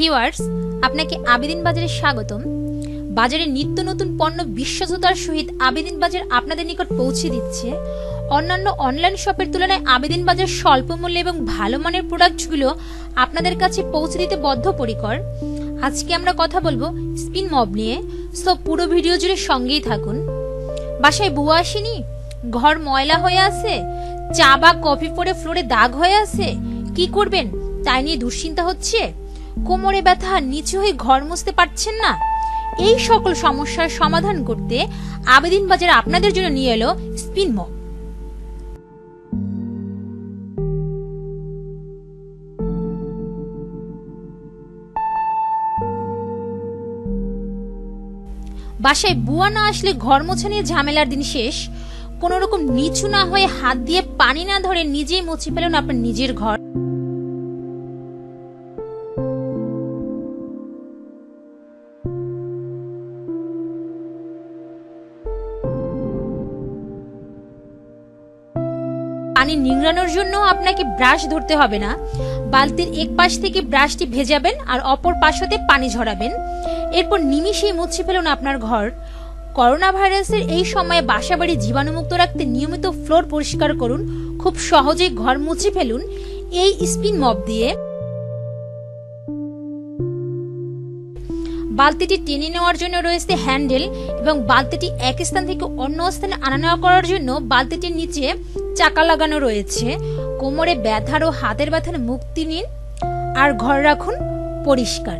Viewers, আপনাকে আবেদিন বাজারে স্বাগতম। বাজারে নিত্য নতুন পণ্য বিশ্বস্ততার সহিত আবেদিন বাজার আপনাদের নিকট পৌঁছে দিচ্ছে। অন্যান্য অনলাইন শপের তুলনায় আবেদিন বাজার স্বল্প মূল্যে এবং ভালো মানের প্রোডাক্টগুলো আপনাদের কাছে পৌঁছে দিতে বদ্ধপরিকর। আজকে আমরা কথা বলবো স্পিন মপ নিয়ে, সো পুরো ভিডিও জুড়ে সঙ্গেই থাকুন। বাসায় বুয়া আসেনি, ঘর ময়লা হয়ে আছে, চা বা কফি পরে ফ্লোরে দাগ হয়ে আছে, কি করবেন তাই নিয়ে দুশ্চিন্তা হচ্ছে, কোমরে ব্যথা, নিচু হয়ে ঘর মুছতে পারছেন না, এই সকল সমস্যার সমাধান করতে আবেদিন বাজার আপনাদের জন্য নিয়ে এলো স্পিন মপ। বাসায় বুয়া না আসলে ঘর মোছা নিয়ে ঝামেলার দিন শেষ। কোন রকম নিচু না হয়ে হাত দিয়ে পানি না ধরে নিজেই মুছে ফেলুন আপনার নিজের ঘর। পানি নিংড়ানোর জন্য আপনাকে ব্রাশ ধরতে হবে না। বালতির এক পাশ থেকে ব্রাশটি ভেজাবেন আর অপর পাশ হতে পানি ঝরাবেন। এরপর নিমিষেই মুছে ফেলুন আপনার ঘর। করোনা ভাইরাসের এই সময়ে বাসাবাড়ি জীবাণুমুক্ত রাখতে নিয়মিত ফ্লোর পরিষ্কার করুন। খুব সহজেই ঘর মুছে ফেলুন এই স্পিন মপ দিয়ে। বালতিটি টেনে নেওয়ার জন্য রয়েছে হ্যান্ডেল এবং বালতিটি এক স্থান থেকে অন্য স্থানে আনা নেওয়া করার জন্য বালতিটির নিচে চাকা লাগানো রয়েছে। কোমরে ব্যথার ও হাতের ব্যথার মুক্তি নিন আর ঘর রাখুন পরিষ্কার।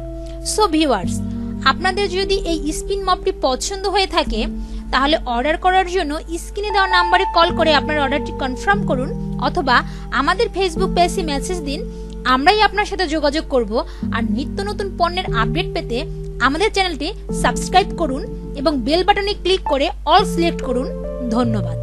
সো ভিউয়ার্স, আপনাদের যদি এই স্পিন মপটি পছন্দ হয়ে থাকে তাহলে অর্ডার করার জন্য স্ক্রিনে দেওয়া নাম্বারে কল করে আপনার অর্ডারটি কনফার্ম করুন, অথবা আমাদের ফেসবুক পেজে মেসেজ দিন, আমরাই আপনার সাথে যোগাযোগ করব। আর নিত্য নতুন পণ্যের আপডেট পেতে আমাদের চ্যানেলটি সাবস্ক্রাইব করুন এবং বেল বাটনে ক্লিক করে অল সিলেক্ট করুন। ধন্যবাদ।